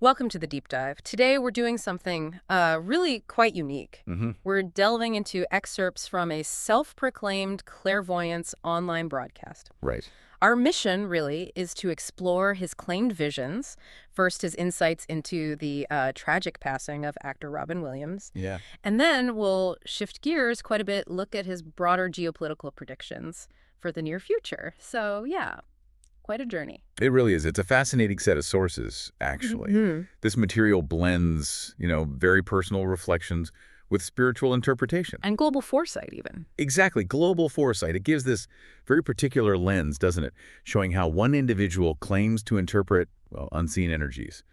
Welcome to the deep dive. Today we're doing something really quite unique. We're delving into excerpts from a self-proclaimed clairvoyance online broadcast. Right. Our mission, really, is to explore his claimed visions. First, his insights into the tragic passing of actor Robin Williams. Yeah. And then we'll shift gears quite a bit, look at his broader geopolitical predictions for the near future. So, yeah, quite a journey. It really is. It's a fascinating set of sources, actually. This material blends, very personal reflections with spiritual interpretation. And global foresight, even. Exactly. Global foresight. It gives this very particular lens, doesn't it? Showing how one individual claims to interpret, unseen energies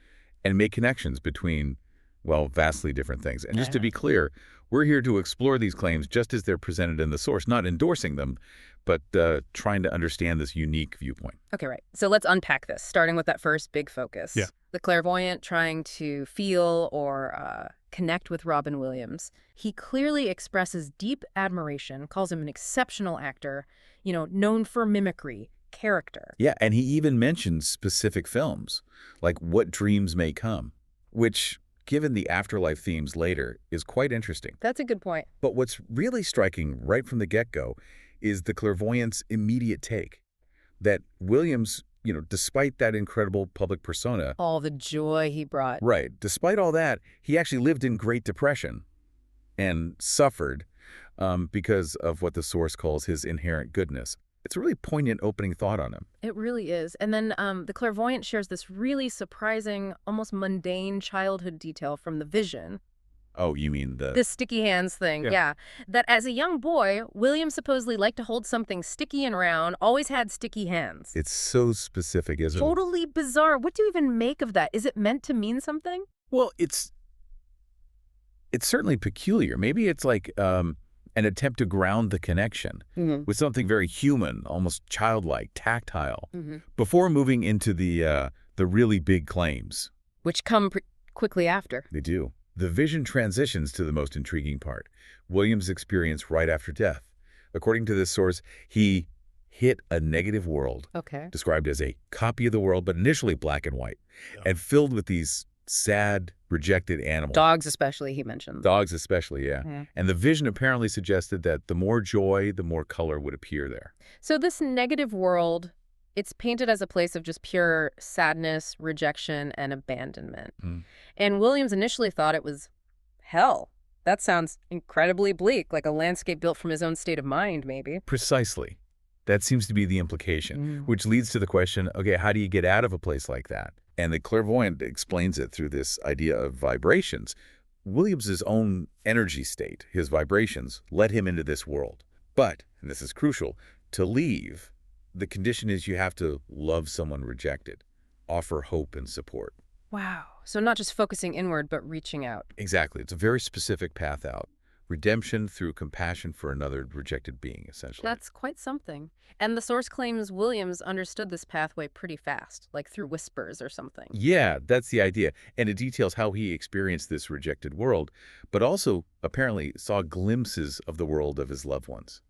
and make connections between, vastly different things. And just to be clear, we're here to explore these claims just as they're presented in the source, not endorsing them, but trying to understand this unique viewpoint. Okay, right. So let's unpack this, starting with that first big focus. Yeah. The clairvoyant trying to feel or connect with Robin Williams. He clearly expresses deep admiration, calls him an exceptional actor, known for mimicry, character. Yeah, and he even mentions specific films, like What Dreams May Come, which, given the afterlife themes later, is quite interesting. That's a good point. But what's really striking right from the get-go is the clairvoyant's immediate take that Williams, despite that incredible public persona. All the joy he brought. Right. Despite all that, he actually lived in Great Depression and suffered because of what the source calls his inherent goodness. It's a really poignant opening thought on him. It really is. And then the clairvoyant shares this really surprising, almost mundane childhood detail from the vision. Oh, you mean the sticky hands thing, yeah. That as a young boy, William supposedly liked to hold something sticky and round, always had sticky hands. It's so specific, isn't it? Totally bizarre. What do you even make of that? Is it meant to mean something? Well, it's certainly peculiar. Maybe it's like an attempt to ground the connection with something very human, almost childlike, tactile, before moving into the really big claims. Which come quickly after. They do. The vision transitions to the most intriguing part, Williams' experience right after death. According to this source, he hit a negative world, described as a copy of the world, but initially black and white, and filled with these sad, rejected animals. Dogs especially, he mentioned. Dogs especially, yeah. And the vision apparently suggested that the more joy, the more color would appear there. So this negative world, it's painted as a place of just pure sadness, rejection, and abandonment. And Williams initially thought it was hell. That sounds incredibly bleak, like a landscape built from his own state of mind, maybe. Precisely. That seems to be the implication, which leads to the question, okay, how do you get out of a place like that? And the clairvoyant explains it through this idea of vibrations. Williams's own energy state, his vibrations, led him into this world. But, and this is crucial, to leave, the condition is you have to love someone rejected, offer hope and support. Wow. So not just focusing inward, but reaching out. Exactly. It's a very specific path out. Redemption through compassion for another rejected being, essentially. That's quite something. And the source claims Williams understood this pathway pretty fast, like through whispers or something. Yeah, that's the idea. And it details how he experienced this rejected world, but also apparently saw glimpses of the world of his loved ones.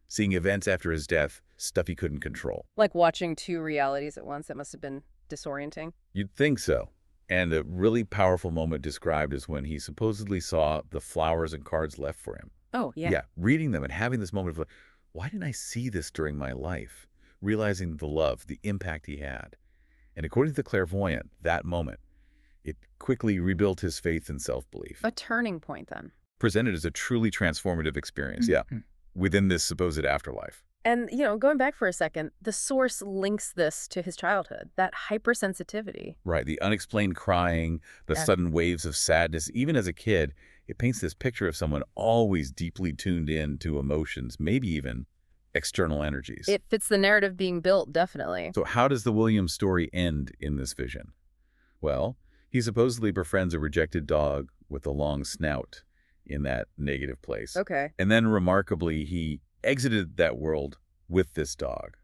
Seeing events after his death, stuff he couldn't control. Like watching two realities at once. That must have been disorienting. You'd think so. And a really powerful moment described is when he supposedly saw the flowers and cards left for him. Oh, yeah. Yeah, reading them and having this moment of, why didn't I see this during my life? Realizing the love, the impact he had. And according to the clairvoyant, that moment, it quickly rebuilt his faith and self-belief. A turning point, then. Presented as a truly transformative experience, within this supposed afterlife. And, going back for a second, the source links this to his childhood, that hypersensitivity. Right, the unexplained crying, the sudden waves of sadness. Even as a kid, it paints this picture of someone always deeply tuned in to emotions, maybe even external energies. It fits the narrative being built, definitely. So how does the Williams story end in this vision? Well, he supposedly befriends a rejected dog with a long snout in that negative place. Okay. And then, remarkably, he exited that world with this dog.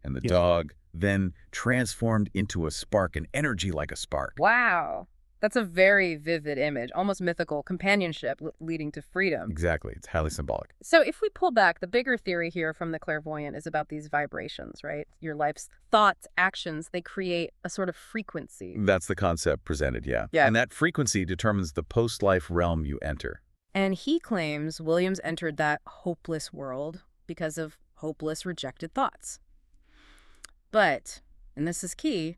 And the dog then transformed into a spark, an energy like a spark. Wow. That's a very vivid image, almost mythical companionship leading to freedom. Exactly. It's highly symbolic. So if we pull back, the bigger theory here from the clairvoyant is about these vibrations, right? Your life's thoughts, actions, they create a sort of frequency. That's the concept presented, yeah. And that frequency determines the post-life realm you enter. And he claims Williams entered that hopeless world because of hopeless, rejected thoughts. But, and this is key,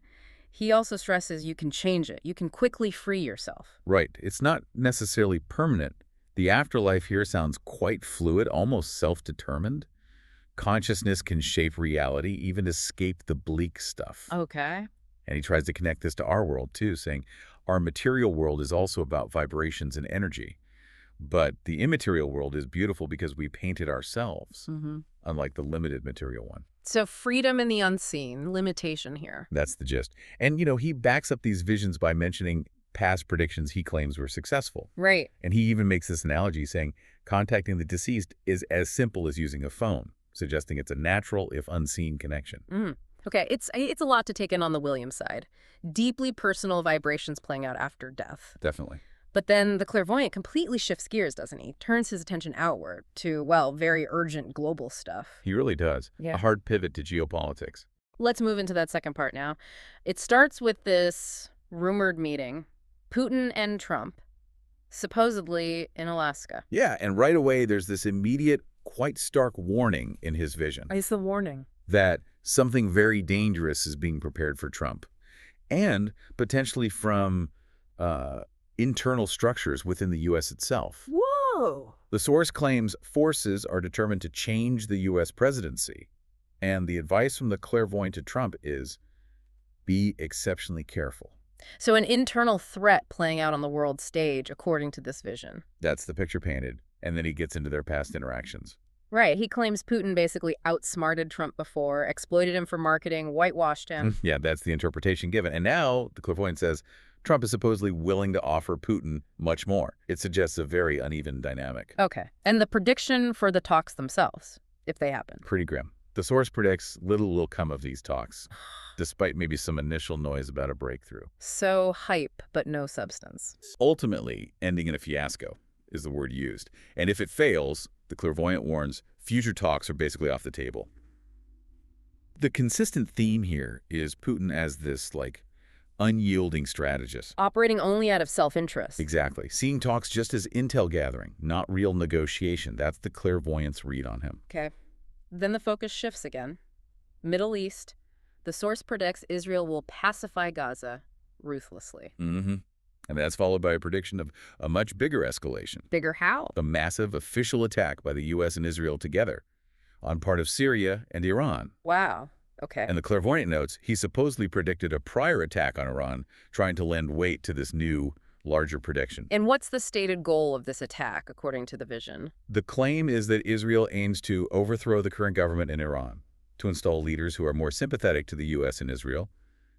he also stresses you can change it. You can quickly free yourself. Right. It's not necessarily permanent. The afterlife here sounds quite fluid, almost self-determined. Consciousness can shape reality, even escape the bleak stuff. Okay. And he tries to connect this to our world, too, saying our material world is also about vibrations and energy. But the immaterial world is beautiful because we paint it ourselves, unlike the limited material one. So freedom in the unseen, limitation here. That's the gist. And, he backs up these visions by mentioning past predictions he claims were successful. Right. And he even makes this analogy saying contacting the deceased is as simple as using a phone, suggesting it's a natural, if unseen, connection. Okay, it's a lot to take in on the Williams side. Deeply personal vibrations playing out after death. Definitely. But then the clairvoyant completely shifts gears, doesn't he? Turns his attention outward to, well, very urgent global stuff. He really does. Yeah. A hard pivot to geopolitics. Let's move into that second part now. It starts with this rumored meeting, Putin and Trump, supposedly in Alaska. Yeah, and right away there's this immediate, quite stark warning in his vision. It's the warning. That something very dangerous is being prepared for Trump. And potentially from internal structures within the U.S. itself. Whoa! The source claims forces are determined to change the U.S. presidency. And the advice from the clairvoyant to Trump is, be exceptionally careful. So an internal threat playing out on the world stage, according to this vision. That's the picture painted. And then he gets into their past interactions. Right. He claims Putin basically outsmarted Trump before, exploited him for marketing, whitewashed him. Yeah, that's the interpretation given. And now the clairvoyant says Trump is supposedly willing to offer Putin much more. It suggests a very uneven dynamic. Okay. And the prediction for the talks themselves, if they happen. Pretty grim. The source predicts little will come of these talks, despite maybe some initial noise about a breakthrough. So hype, but no substance. Ultimately, ending in a fiasco is the word used. And if it fails, the clairvoyant warns, future talks are basically off the table. The consistent theme here is Putin as this, unyielding strategist. Operating only out of self-interest. Exactly. Seeing talks just as intel gathering, not real negotiation. That's the clairvoyant's read on him. Okay. Then the focus shifts again. Middle East. The source predicts Israel will pacify Gaza ruthlessly. And that's followed by a prediction of a much bigger escalation. Bigger how? The massive official attack by the U.S. and Israel together on part of Syria and Iran. Wow. Okay. And the clairvoyant notes he supposedly predicted a prior attack on Iran, trying to lend weight to this new, larger prediction. And what's the stated goal of this attack, according to the vision? The claim is that Israel aims to overthrow the current government in Iran, to install leaders who are more sympathetic to the U.S. and Israel,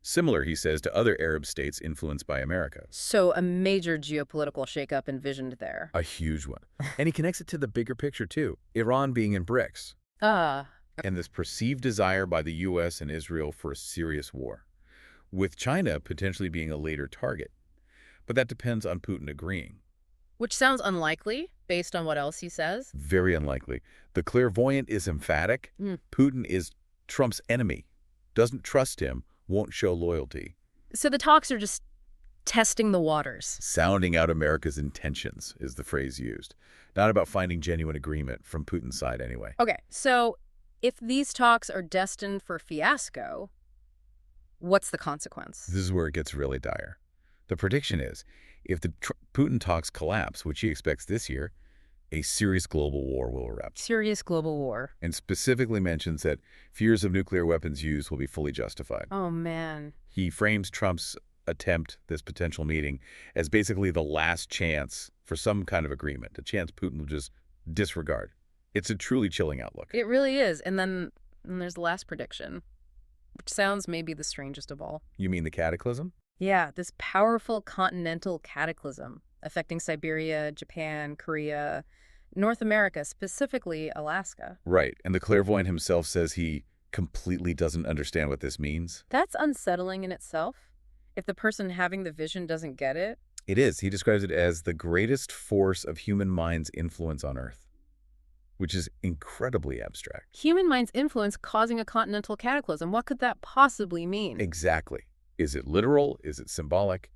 similar, he says, to other Arab states influenced by America. So a major geopolitical shakeup envisioned there. A huge one. And he connects it to the bigger picture, too, Iran being in BRICS. And this perceived desire by the U.S. and Israel for a serious war, with China potentially being a later target. But that depends on Putin agreeing. Which sounds unlikely, based on what else he says. Very unlikely. The clairvoyant is emphatic. Putin is Trump's enemy, doesn't trust him, won't show loyalty. So the talks are just testing the waters. Sounding out America's intentions is the phrase used. Not about finding genuine agreement from Putin's side anyway. Okay, so if these talks are destined for fiasco, what's the consequence? This is where it gets really dire. The prediction is, if the Putin talks collapse, which he expects this year, a serious global war will erupt. Serious global war. And specifically mentions that fears of nuclear weapons use will be fully justified. Oh, man. He frames Trump's attempt, this potential meeting, as basically the last chance for some kind of agreement, a chance Putin will just disregard. It's a truly chilling outlook. It really is. And then there's the last prediction, which sounds maybe the strangest of all. You mean the Cataclysm? Yeah, this powerful continental cataclysm affecting Siberia, Japan, Korea, North America, specifically Alaska. Right. And the clairvoyant himself says he completely doesn't understand what this means. That's unsettling in itself. if the person having the vision doesn't get it? It is. He describes it as the greatest force of human mind's influence on Earth, which is incredibly abstract. Human mind's influence causing a continental cataclysm. What could that possibly mean? Exactly. Is it literal? Is it symbolic?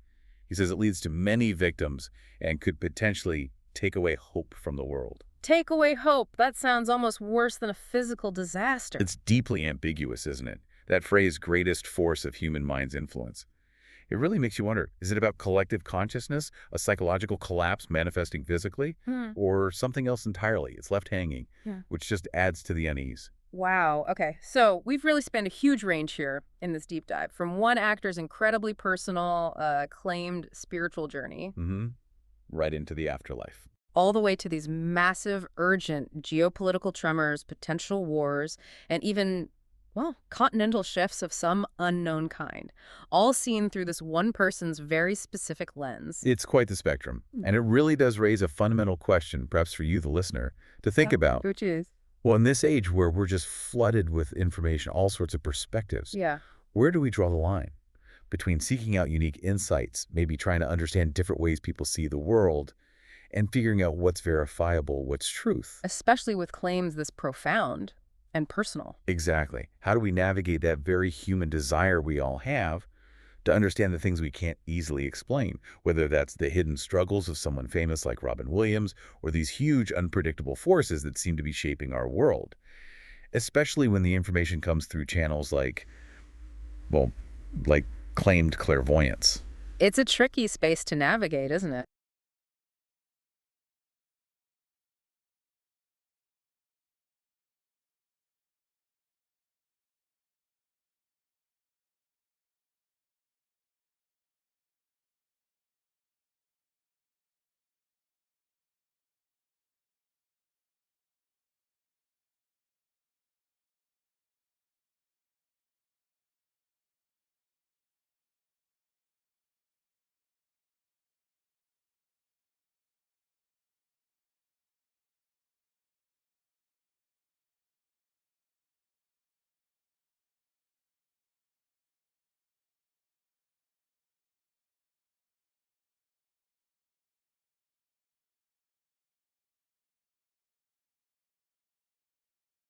He says it leads to many victims and could potentially take away hope from the world. Take away hope. That sounds almost worse than a physical disaster. It's deeply ambiguous, isn't it? That phrase, greatest force of human mind's influence. It really makes you wonder, is it about collective consciousness, a psychological collapse manifesting physically, or something else entirely? It's left hanging, which just adds to the unease. Wow. Okay. So we've really spanned a huge range here in this deep dive, from one actor's incredibly personal, claimed spiritual journey, Right into the afterlife. all the way to these massive, urgent geopolitical tremors, potential wars, and even, well, continental shifts of some unknown kind, all seen through this one person's very specific lens. It's quite the spectrum, and it really does raise a fundamental question, perhaps for you, the listener, to think about. Which is? Well, in this age where we're just flooded with information, all sorts of perspectives, where do we draw the line between seeking out unique insights, maybe trying to understand different ways people see the world, and figuring out what's verifiable, what's truth? Especially with claims this profound and personal. Exactly. How do we navigate that very human desire we all have to understand the things we can't easily explain, whether that's the hidden struggles of someone famous like Robin Williams or these huge unpredictable forces that seem to be shaping our world, especially when the information comes through channels like, well, like claimed clairvoyance. It's a tricky space to navigate, isn't it?